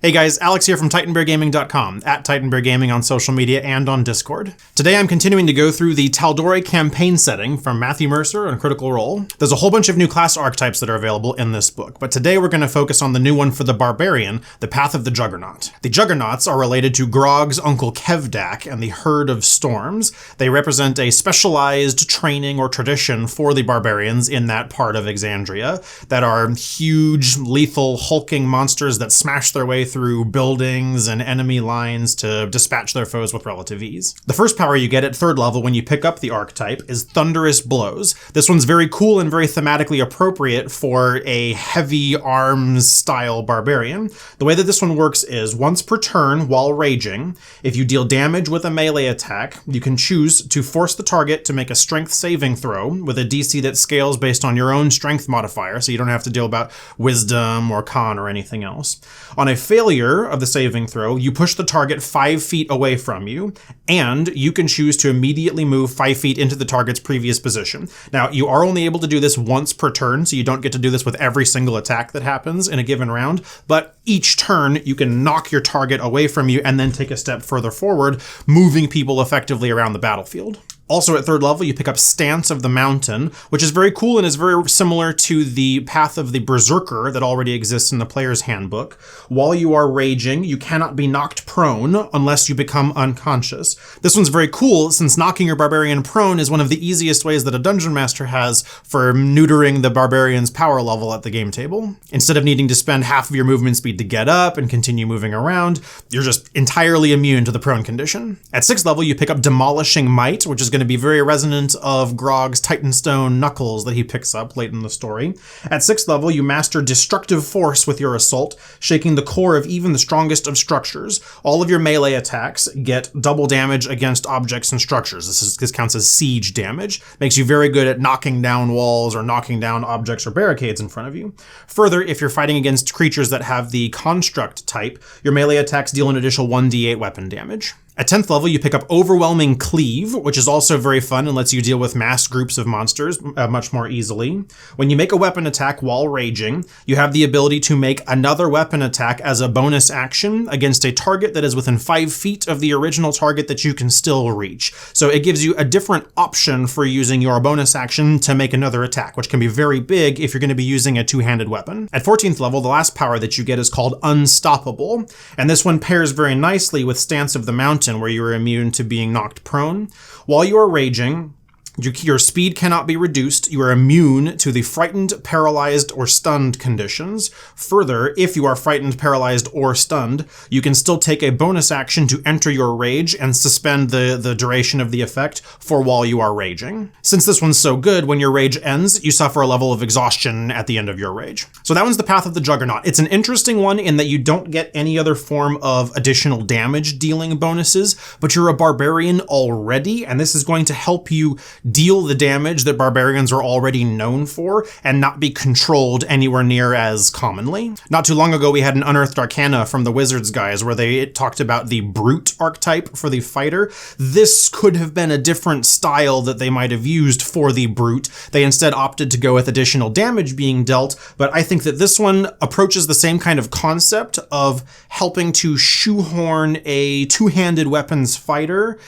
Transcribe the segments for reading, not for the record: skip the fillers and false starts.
Hey guys, Alex here from TitanBearGaming.com, at TitanBearGaming on social media and on Discord. Today I'm continuing to go through the Tal'Dorei campaign setting from Matthew Mercer on Critical Role. There's a whole bunch of new class archetypes that are available in this book, but today we're going to focus on the new one for the Barbarian, the Path of the Juggernaut. The Juggernauts are related to Grog's uncle Kevdak and the Herd of Storms. They represent a specialized training or tradition for the barbarians in that part of Exandria that are huge, lethal, hulking monsters that smash their way through buildings and enemy lines to dispatch their foes with relative ease. The first power you get at 3rd level when you pick up the archetype is Thunderous Blows. This one's very cool and very thematically appropriate for a heavy arms style barbarian. The way that this one works is once per turn while raging, if you deal damage with a melee attack, you can choose to force the target to make a strength saving throw with a DC that scales based on your own strength modifier, so you don't have to deal about wisdom or con or anything else. On a failure of the saving throw, you push the target 5 feet away from you, and you can choose to immediately move 5 feet into the target's previous position. Now, you are only able to do this once per turn, so you don't get to do this with every single attack that happens in a given round, but each turn you can knock your target away from you and then take a step further forward, moving people effectively around the battlefield. Also at 3rd level, you pick up Stance of the Mountain, which is very cool and is very similar to the Path of the Berserker that already exists in the player's handbook. While you are raging, you cannot be knocked prone unless you become unconscious. This one's very cool since knocking your barbarian prone is one of the easiest ways that a dungeon master has for neutering the barbarian's power level at the game table. Instead of needing to spend half of your movement speed to get up and continue moving around, you're just entirely immune to the prone condition. At 6th level, you pick up Demolishing Mite, which is going to be very resonant of Grog's Titanstone Knuckles that he picks up late in the story. At 6th level, you master Destructive Force with your assault, shaking the core of even the strongest of structures. All of your melee attacks get double damage against objects and structures. This counts as siege damage. Makes you very good at knocking down walls or knocking down objects or barricades in front of you. Further, if you're fighting against creatures that have the Construct type, your melee attacks deal an additional 1d8 weapon damage. At 10th level, you pick up Overwhelming Cleave, which is also very fun and lets you deal with mass groups of monsters much more easily. When you make a weapon attack while raging, you have the ability to make another weapon attack as a bonus action against a target that is within 5 feet of the original target that you can still reach. So it gives you a different option for using your bonus action to make another attack, which can be very big if you're going to be using a two-handed weapon. At 14th level, the last power that you get is called Unstoppable, and this one pairs very nicely with Stance of the Mountain, where you are immune to being knocked prone. While you are raging, your speed cannot be reduced. You are immune to the frightened, paralyzed, or stunned conditions. Further, if you are frightened, paralyzed, or stunned, you can still take a bonus action to enter your rage and suspend the duration of the effect for while you are raging. Since this one's so good, when your rage ends, you suffer a level of exhaustion at the end of your rage. So that one's the Path of the Juggernaut. It's an interesting one in that you don't get any other form of additional damage dealing bonuses, but you're a barbarian already, and this is going to help you deal the damage that barbarians are already known for and not be controlled anywhere near as commonly. Not too long ago, we had an Unearthed Arcana from the Wizards guys where they talked about the Brute archetype for the fighter. This could have been a different style that they might have used for the Brute. They instead opted to go with additional damage being dealt, but I think that this one approaches the same kind of concept of helping to shoehorn a two-handed weapons fighter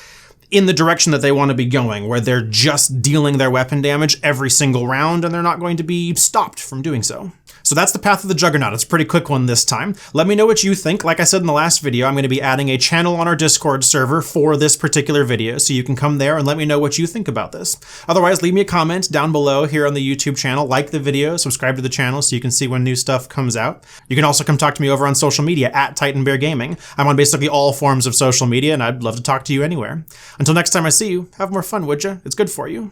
in the direction that they want to be going, where they're just dealing their weapon damage every single round and they're not going to be stopped from doing so. So that's the Path of the Juggernaut. It's a pretty quick one this time. Let me know what you think. Like I said in the last video, I'm going to be adding a channel on our Discord server for this particular video, so you can come there and let me know what you think about this. Otherwise, leave me a comment down below here on the YouTube channel, like the video, subscribe to the channel so you can see when new stuff comes out. You can also come talk to me over on social media at TitanBearGaming. I'm on basically all forms of social media, and I'd love to talk to you anywhere. Until next time I see you, have more fun, would ya? It's good for you.